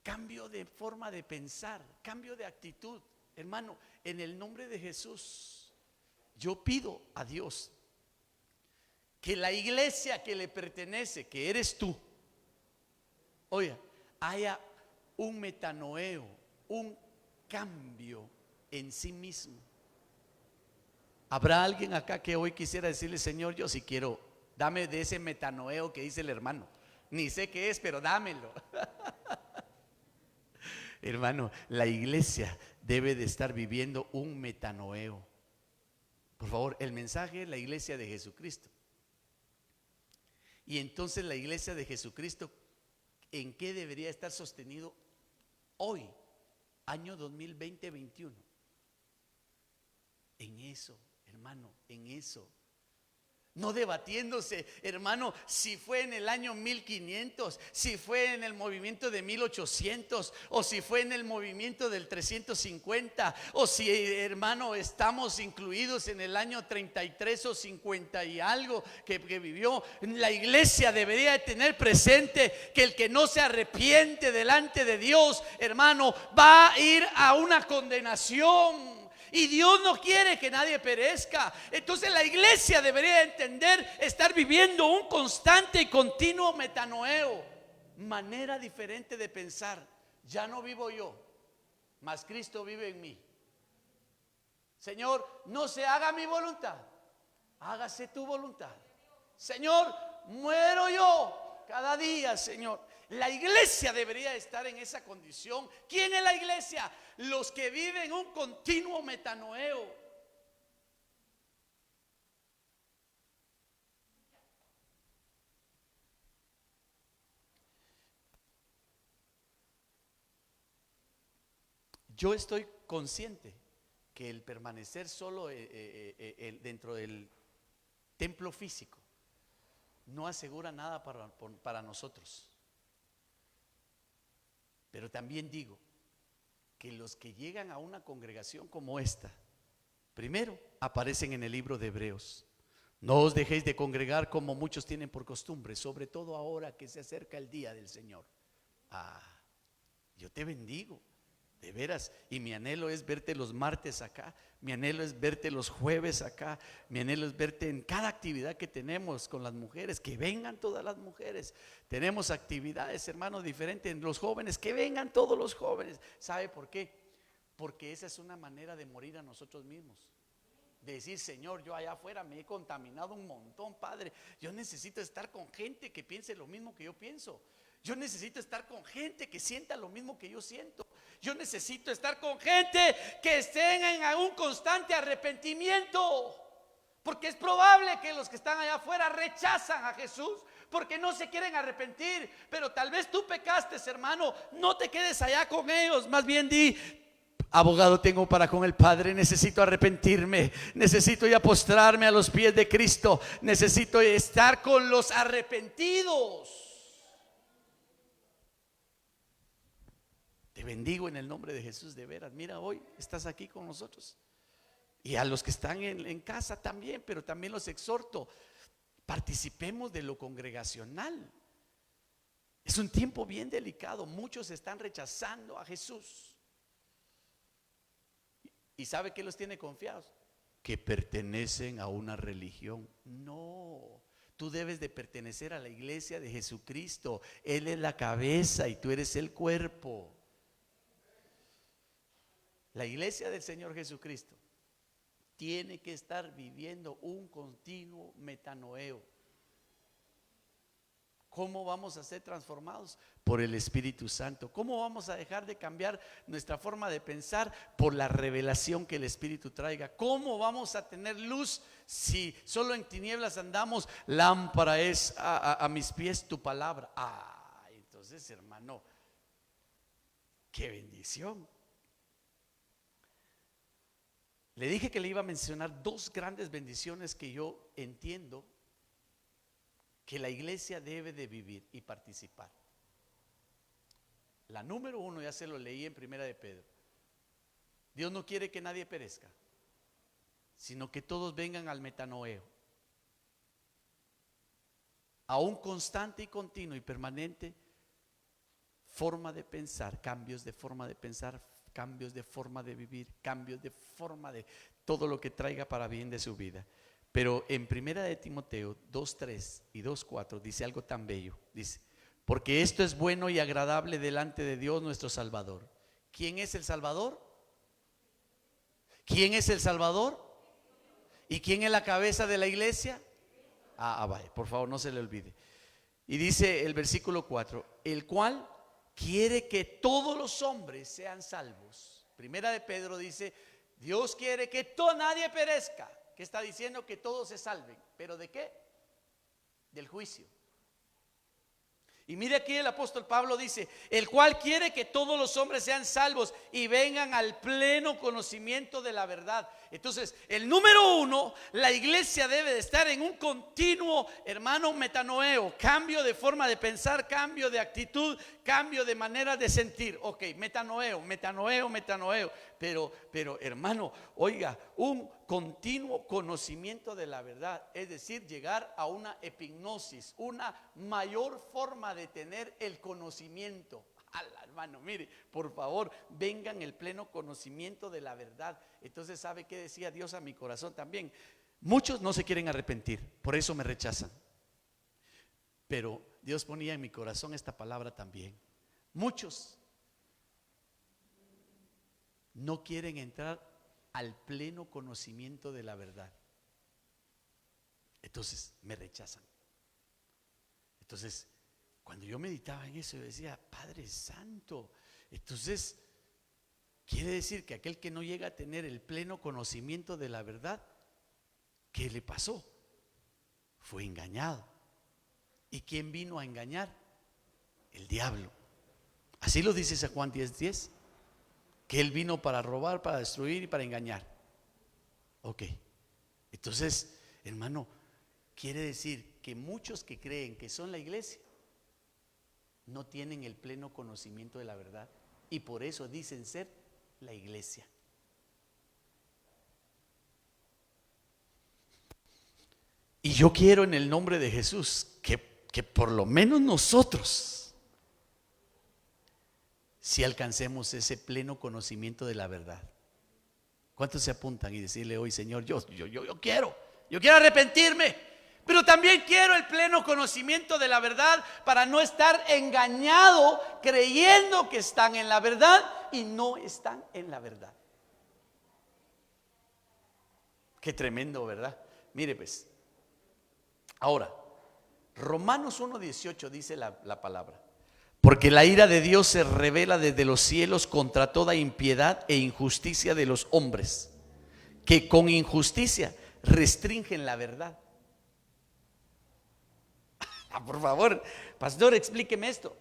cambio de forma de pensar, cambio de actitud. Hermano, en el nombre de Jesús, yo pido a Dios que la iglesia que le pertenece, que eres tú, oiga, haya un metanoeo, un cambio en sí mismo. ¿Habrá alguien acá que hoy quisiera decirle: Señor, yo sí quiero, dame de ese metanoeo que dice el hermano? Ni sé qué es, pero dámelo. Hermano, la iglesia debe de estar viviendo un metanoeo. Por favor, el mensaje es la iglesia de Jesucristo. Y entonces la iglesia de Jesucristo, ¿en qué debería estar sostenido hoy, año 2020-21? En eso, hermano, en eso. No debatiéndose, hermano, si fue en el año 1500, si fue en el movimiento de 1800, o si fue en el movimiento del 350, o si, hermano, estamos incluidos en el año 33 o 50 y algo que vivió. La iglesia debería de tener presente que el que no se arrepiente delante de Dios, hermano, va a ir a una condenación. Y Dios no quiere que nadie perezca. Entonces la iglesia debería entender, estar viviendo un constante y continuo metanoeo, manera diferente de pensar. ya no vivo yo, mas Cristo vive en mí. Señor, no se haga mi voluntad, hágase tu voluntad. Señor, muero yo cada día, Señor. La iglesia debería estar en esa condición. ¿Quién es la iglesia? Los que viven un continuo metanoeo. Yo estoy consciente que el permanecer solo dentro del templo físico no asegura nada para nosotros. Pero también digo que los que llegan a una congregación como esta, primero aparecen en el libro de Hebreos. No os dejéis de congregar como muchos tienen por costumbre, sobre todo ahora que se acerca el día del Señor. Yo te bendigo. De veras, y mi anhelo es verte los martes acá, mi anhelo es verte los jueves acá, mi anhelo es verte en cada actividad que tenemos con las mujeres, que vengan todas las mujeres. Tenemos actividades, hermanos, diferentes en los jóvenes, que vengan todos los jóvenes. ¿Sabe por qué? Porque esa es una manera de morir a nosotros mismos. De decir, Señor, yo allá afuera me he contaminado un montón, Padre. Yo necesito estar con gente que piense lo mismo que yo pienso. Yo necesito estar con gente que sienta lo mismo que yo siento. Yo necesito estar con gente que estén en un constante arrepentimiento. Porque es probable que los que están allá afuera rechazan a Jesús porque no se quieren arrepentir. Pero tal vez tú pecaste, hermano. No te quedes allá con ellos. Más bien di: abogado tengo para con el Padre, necesito arrepentirme, necesito ya postrarme a los pies de Cristo, necesito estar con los arrepentidos. Te bendigo en el nombre de Jesús, de veras. Mira, hoy estás aquí con nosotros. Y a los que están en casa también, pero también los exhorto, participemos de lo congregacional. Es un tiempo bien delicado. Muchos están rechazando a Jesús. ¿Y sabe qué los tiene confiados? Que pertenecen a una religión. No, tú debes de pertenecer a la iglesia de Jesucristo. Él es la cabeza y tú eres el cuerpo. La iglesia del Señor Jesucristo tiene que estar viviendo un continuo metanoeo. ¿Cómo vamos a ser transformados? Por el Espíritu Santo. ¿Cómo vamos a dejar de cambiar nuestra forma de pensar? Por la revelación que el Espíritu traiga. ¿Cómo vamos a tener luz si solo en tinieblas andamos? Lámpara es a mis pies tu palabra. Entonces, hermano, qué bendición. Le dije que le iba a mencionar dos grandes bendiciones que yo entiendo que la iglesia debe de vivir y participar. La número uno, ya se lo leí en Primera de Pedro. Dios no quiere que nadie perezca, sino que todos vengan al metanoeo, a un constante y continuo y permanente forma de pensar, cambios de forma de pensar, cambios de forma de vivir, cambios de forma de todo lo que traiga para bien de su vida. Pero en Primera de Timoteo 2:3 y 2:4 dice algo tan bello. Dice: porque esto es bueno y agradable delante de Dios nuestro Salvador. ¿Quién es el Salvador? ¿Quién es el Salvador? ¿Y quién es la cabeza de la iglesia? Vaya, por favor, no se le olvide. Y dice el versículo 4: el cual quiere que todos los hombres sean salvos. Primera de Pedro dice: Dios quiere que nadie perezca. ¿Qué está diciendo? Que todos se salven. ¿Pero de qué? Del juicio. Y mire aquí el apóstol Pablo dice: el cual quiere que todos los hombres sean salvos y vengan al pleno conocimiento de la verdad. Entonces, el número uno, la iglesia debe de estar en un continuo, hermano, metanoeo, cambio de forma de pensar, cambio de actitud, cambio de manera de sentir. Ok, metanoeo. Pero hermano, oiga, un continuo conocimiento de la verdad, es decir, llegar a una epignosis, una mayor forma de tener el conocimiento. Hermano, mire, por favor, vengan el pleno conocimiento de la verdad. Entonces, ¿sabe qué decía Dios a mi corazón también? Muchos no se quieren arrepentir, por eso me rechazan. Pero Dios ponía en mi corazón esta palabra también: muchos no quieren entrar al pleno conocimiento de la verdad. Entonces me rechazan. Entonces, cuando yo meditaba en eso, yo decía, Padre Santo, entonces quiere decir que aquel que no llega a tener el pleno conocimiento de la verdad, ¿qué le pasó? Fue engañado. ¿Y quién vino a engañar? El diablo. Así lo dice San Juan 10:10, que él vino para robar, para destruir y para engañar. Ok, entonces, hermano, quiere decir que muchos que creen que son la iglesia no tienen el pleno conocimiento de la verdad y por eso dicen ser la iglesia. Y yo quiero en el nombre de Jesús que por lo menos nosotros si alcancemos ese pleno conocimiento de la verdad. ¿Cuántos se apuntan y decirle hoy, Señor, yo quiero arrepentirme, pero también quiero el pleno conocimiento de la verdad para no estar engañado creyendo que están en la verdad y no están en la verdad? Qué tremendo, ¿verdad? Mire pues, ahora, Romanos 1:18 dice la palabra: porque la ira de Dios se revela desde los cielos contra toda impiedad e injusticia de los hombres, que con injusticia restringen la verdad. Por favor, pastor, explíqueme esto.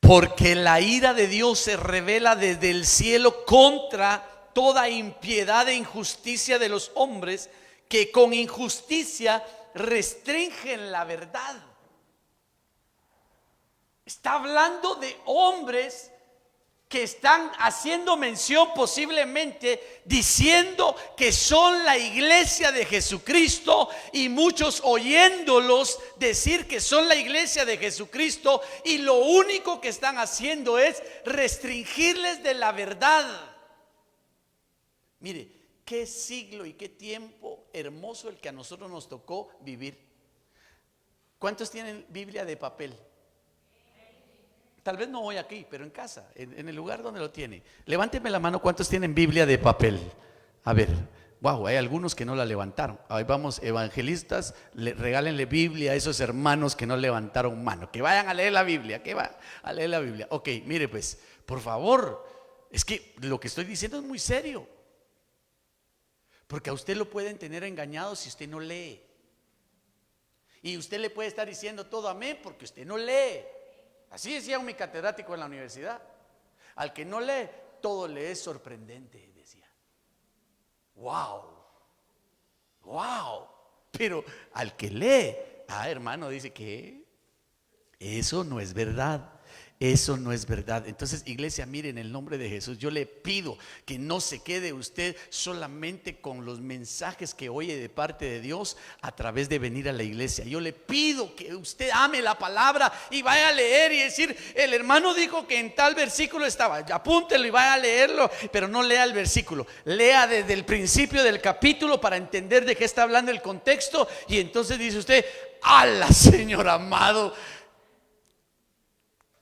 Porque la ira de Dios se revela desde el cielo contra toda impiedad e injusticia de los hombres, que con injusticia restringen la verdad. Está hablando de hombres que están haciendo mención, posiblemente diciendo que son la iglesia de Jesucristo, y muchos oyéndolos decir que son la iglesia de Jesucristo, y lo único que están haciendo es restringirles de la verdad. Mire, qué siglo y qué tiempo hermoso el que a nosotros nos tocó vivir. ¿Cuántos tienen Biblia de papel? Tal vez no hoy aquí, pero en casa, en el lugar donde lo tiene. Levánteme la mano, ¿cuántos tienen Biblia de papel? A ver, wow, hay algunos que no la levantaron. Ahí vamos, evangelistas, regálenle Biblia a esos hermanos que no levantaron mano. Que vayan a leer la Biblia, que vayan a leer la Biblia. Ok, mire pues, por favor, es que lo que estoy diciendo es muy serio. Porque a usted lo pueden tener engañado si usted no lee. Y usted le puede estar diciendo todo amén porque usted no lee. Así decía mi catedrático en la universidad: al que no lee, todo le es sorprendente, decía. Wow, wow. Pero al que lee, hermano, dice que eso no es verdad. Eso no es verdad. Entonces, iglesia, mire, en el nombre de Jesús, yo le pido que no se quede usted solamente con los mensajes que oye de parte de Dios a través de venir a la iglesia. Yo le pido que usted ame la palabra y vaya a leer y decir: el hermano dijo que en tal versículo estaba, apúntelo y vaya a leerlo, pero no lea el versículo, lea desde el principio del capítulo para entender de qué está hablando el contexto. Y entonces dice usted: ¡ala, Señor amado!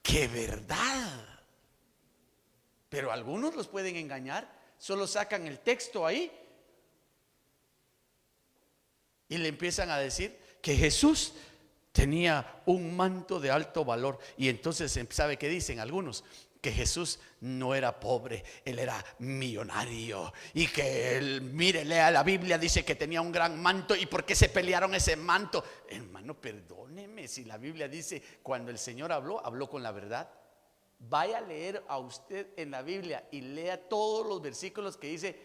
¡Qué verdad! Pero algunos los pueden engañar, solo sacan el texto ahí y le empiezan a decir que Jesús tenía un manto de alto valor. Y entonces, ¿sabe qué dicen algunos? Que Jesús no era pobre, él era millonario. Y que él, mire, lea la Biblia, dice que tenía un gran manto. ¿Y por qué se pelearon ese manto? Hermano, perdóneme, si la Biblia dice, cuando el Señor habló, habló con la verdad. Vaya a leer a usted en la Biblia y lea todos los versículos que dice: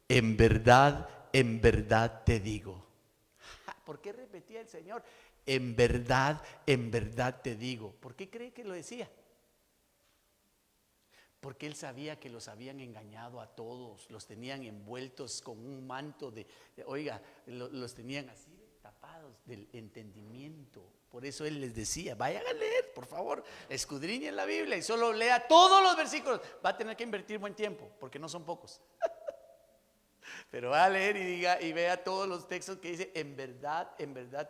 en verdad te digo. ¿Por qué repetía el Señor? En verdad te digo. ¿Por qué cree que lo decía? Porque él sabía que los habían engañado a todos, los tenían envueltos con un manto oiga, los tenían así tapados del entendimiento. Por eso él les decía: vayan a leer, por favor, escudriñen la Biblia y solo lea todos los versículos. Va a tener que invertir buen tiempo, porque no son pocos. Pero va a leer y diga y vea todos los textos que dice: en verdad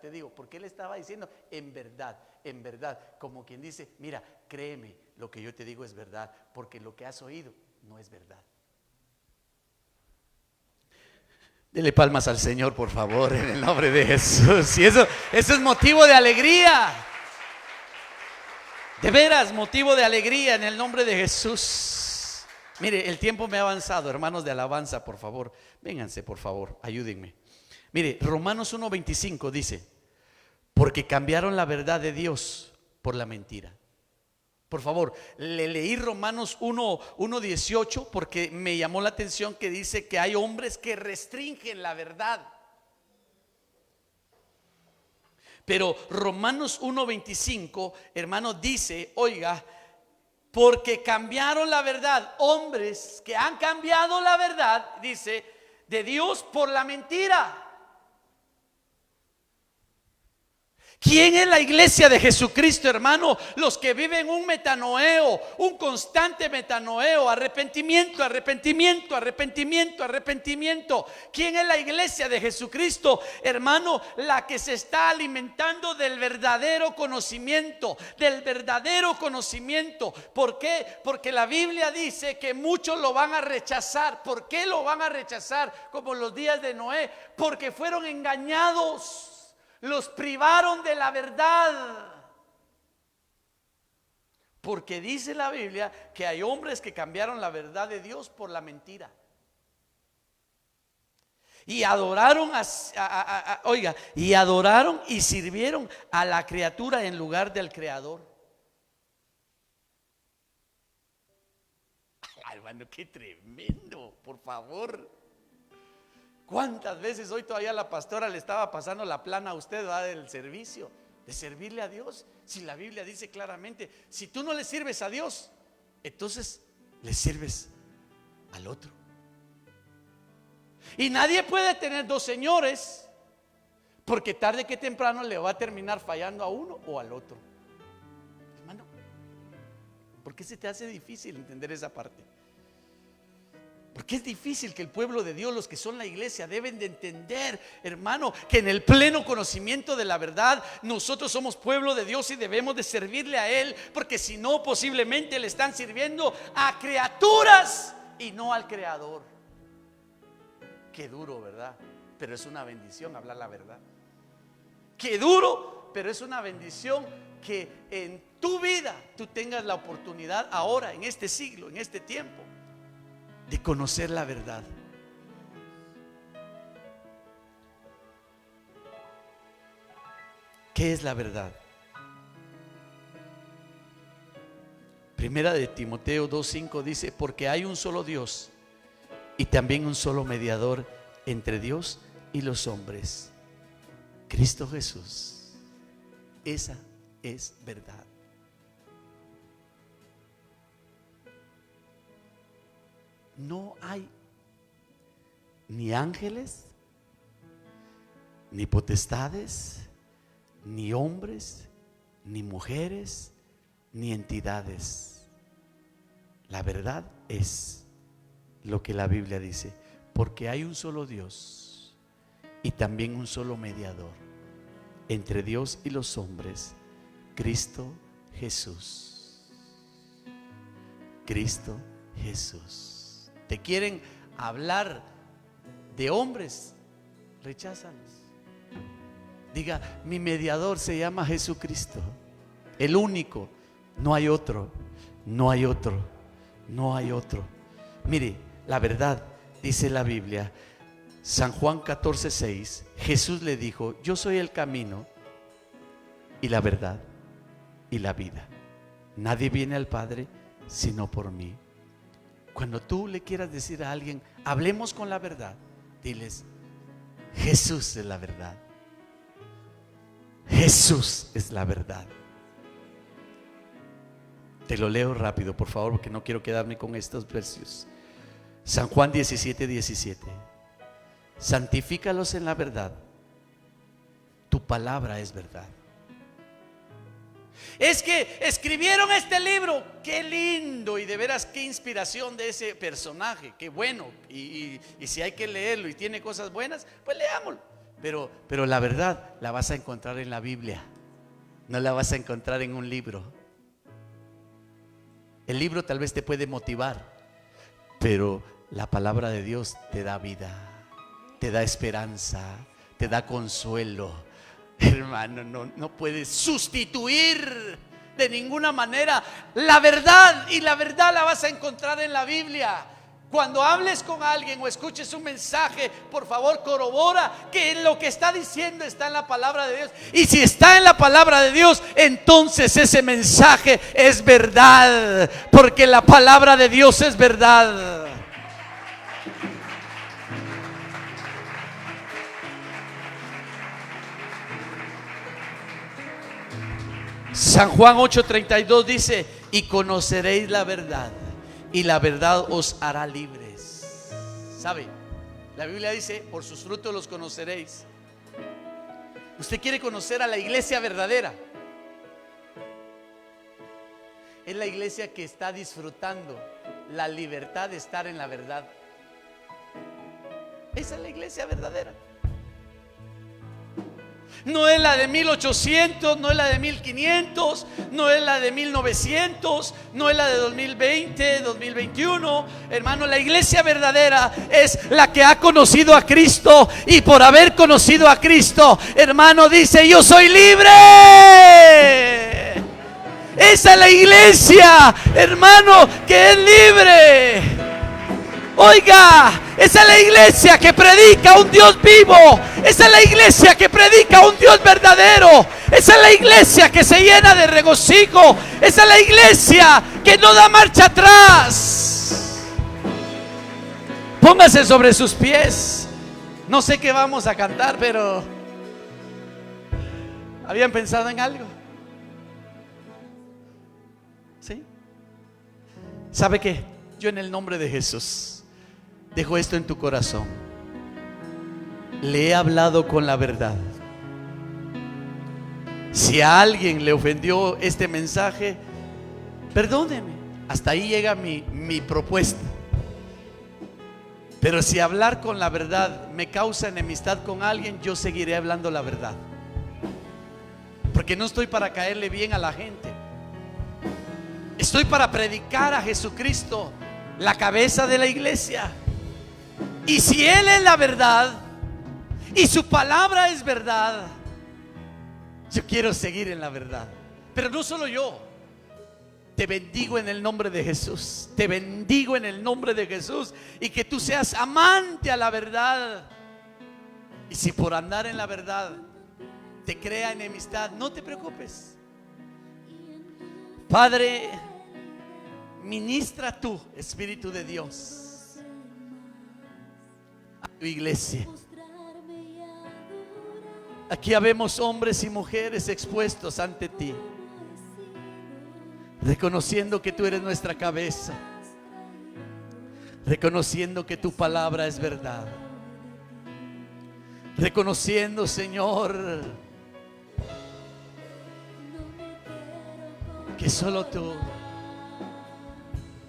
te digo. Porque él estaba diciendo en verdad. en verdad, como quien dice, mira, créeme, lo que yo te digo es verdad, porque lo que has oído no es verdad. Dele palmas al Señor, por favor, en el nombre de Jesús. Y eso es motivo de alegría. De veras, motivo de alegría en el nombre de Jesús. Mire, el tiempo me ha avanzado, hermanos de alabanza, por favor. Vénganse, por favor, ayúdenme. Mire, Romanos 1:25 dice: porque cambiaron la verdad de Dios por la mentira. Por favor, le leí Romanos 1:18 porque me llamó la atención que dice que hay hombres que restringen la verdad. Pero Romanos 1:25, hermano, dice, oiga, porque cambiaron la verdad, hombres que han cambiado la verdad, dice, de Dios por la mentira. ¿Quién es la iglesia de Jesucristo, hermano? Los que viven un metanoeo, un constante metanoeo, arrepentimiento, arrepentimiento, arrepentimiento, arrepentimiento. ¿Quién es la iglesia de Jesucristo, hermano? La que se está alimentando del verdadero conocimiento, del verdadero conocimiento. ¿Por qué? Porque la Biblia dice que muchos lo van a rechazar. ¿Por qué lo van a rechazar? Como los días de Noé, porque fueron engañados. Los privaron de la verdad. Porque dice la Biblia que hay hombres que cambiaron la verdad de Dios por la mentira. Y adoraron y adoraron y sirvieron a la criatura en lugar del Creador. Ay, hermano, qué tremendo, por favor. ¿Cuántas veces hoy todavía la pastora le estaba pasando la plana a usted, ¿verdad? Del servicio, de servirle a Dios? Si la Biblia dice claramente, si tú no le sirves a Dios, entonces le sirves al otro. Y nadie puede tener dos señores, porque tarde que temprano le va a terminar fallando a uno o al otro. Hermano, ¿por qué se te hace difícil entender esa parte? Porque es difícil que el pueblo de Dios, los que son la iglesia, deben de entender, hermano, que en el pleno conocimiento de la verdad nosotros somos pueblo de Dios y debemos de servirle a Él, porque si no, posiblemente le están sirviendo a criaturas y no al Creador. Qué duro, ¿verdad? Pero es una bendición hablar la verdad. Qué duro, pero es una bendición que en tu vida tú tengas la oportunidad ahora, en este siglo, en este tiempo, de conocer la verdad. ¿Qué es la verdad? Primera de Timoteo 2:5 dice: porque hay un solo Dios y también un solo mediador entre Dios y los hombres, Cristo Jesús. Esa es verdad. No hay ni ángeles, ni potestades, ni hombres, ni mujeres, ni entidades. La verdad es lo que la Biblia dice: porque hay un solo Dios y también un solo mediador entre Dios y los hombres, Cristo Jesús. Cristo Jesús. Te quieren hablar de hombres, recházalos. Diga: mi mediador se llama Jesucristo, el único, no hay otro, no hay otro, no hay otro. Mire, la verdad, dice la Biblia, San Juan 14:6, Jesús le dijo: yo soy el camino y la verdad y la vida. Nadie viene al Padre sino por mí. Cuando tú le quieras decir a alguien, hablemos con la verdad, diles: Jesús es la verdad. Jesús es la verdad. Te lo leo rápido, por favor, porque no quiero quedarme con estos versos. San Juan 17:17. Santifícalos en la verdad. Tu palabra es verdad. Es que escribieron este libro, qué lindo, y de veras qué inspiración de ese personaje, qué bueno, y si hay que leerlo y tiene cosas buenas, pues leámoslo. Pero la verdad la vas a encontrar en la Biblia, No la vas a encontrar en un libro. El libro tal vez te puede motivar, pero la palabra de Dios te da vida, te da esperanza, te da consuelo. Hermano, no puedes sustituir de ninguna manera la verdad, y la verdad la vas a encontrar en la Biblia. Cuando hables con alguien o escuches un mensaje, por favor corrobora que lo que está diciendo está en la palabra de Dios. Y si está en la palabra de Dios, entonces ese mensaje es verdad, porque la palabra de Dios es verdad. San Juan 8:32 dice: y conoceréis la verdad, y la verdad os hará libres. ¿Sabe? La Biblia dice: por sus frutos los conoceréis. Usted quiere conocer a la iglesia verdadera. Es la iglesia que está disfrutando la libertad de estar en la verdad. Esa es la iglesia verdadera. No es la de 1800, no es la de 1500, no es la de 1900, no es la de 2020, 2021. Hermano, la iglesia verdadera es la que ha conocido a Cristo, y por haber conocido a Cristo, hermano, dice: yo soy libre. Esa es la iglesia, hermano, que es libre. Oiga, esa es la iglesia que predica un Dios vivo. Esa es la iglesia que predica un Dios verdadero. Esa es la iglesia que se llena de regocijo. Esa es la iglesia que no da marcha atrás. Póngase sobre sus pies. No sé qué vamos a cantar, pero ¿habían pensado en algo? ¿Sí? ¿Sabe qué? Yo, en el nombre de Jesús, dejo esto en tu corazón. Le he hablado con la verdad. Si a alguien le ofendió este mensaje, perdóneme. Hasta ahí llega mi propuesta. Pero si hablar con la verdad me causa enemistad con alguien, yo seguiré hablando la verdad. Porque no estoy para caerle bien a la gente. Estoy para predicar a Jesucristo, la cabeza de la iglesia. Y si Él es la verdad y su palabra es verdad, yo quiero seguir en la verdad. Pero no solo yo. Te bendigo en el nombre de Jesús. Te bendigo en el nombre de Jesús. Y que tú seas amante a la verdad. Y si por andar en la verdad te crea enemistad, no te preocupes. Padre, ministra tú, Espíritu de Dios, a tu iglesia. Aquí habemos hombres y mujeres expuestos ante ti, reconociendo que tú eres nuestra cabeza, reconociendo que tu palabra es verdad, reconociendo, Señor, que solo tú,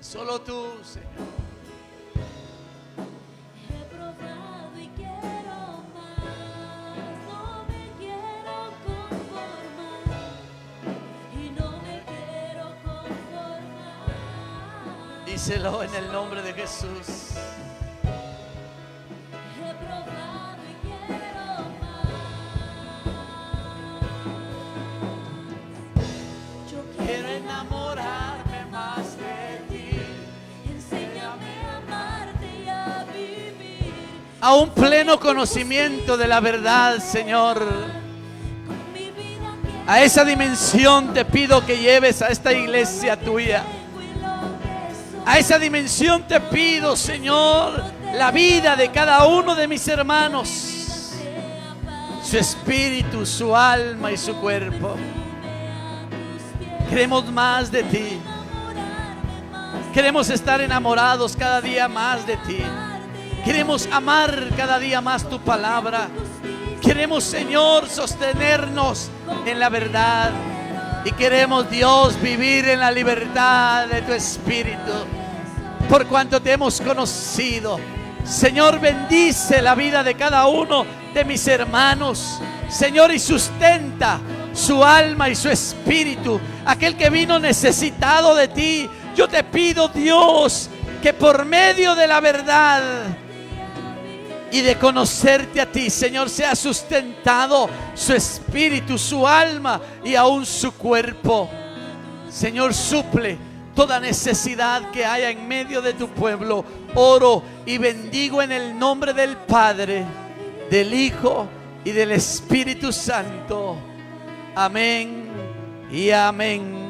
Señor, díselo en el nombre de Jesús. He probado y quiero más. Yo Quiero enamorarme más de ti. Enséñame a amarte y a vivir. A un pleno conocimiento de la verdad, Señor. Con mi vida quiero A esa dimensión te pido que lleves a esta iglesia tuya. tengo y lo que soy. A esa dimensión te pido, Señor, la vida de cada uno de mis hermanos, Sea paz, su espíritu, su alma y su cuerpo. a tus pies. Queremos más de ti. Enamorarme más Queremos estar enamorados cada día más de ti. Queremos amar cada día más tu palabra. Queremos, Señor, sostenernos en la verdad. Y queremos, Dios, vivir en la libertad de tu espíritu. Por cuanto te hemos conocido, Señor, bendice la vida de cada uno de mis hermanos, Señor, y sustenta su alma y su espíritu. Aquel que vino necesitado de ti, yo te pido, Dios, que por medio de la verdad y de conocerte a ti, Señor, sea sustentado su espíritu, su alma y aún su cuerpo. Señor, suple toda necesidad que haya en medio de tu pueblo. Oro y bendigo en el nombre del Padre, del Hijo y del Espíritu Santo. Amén y amén.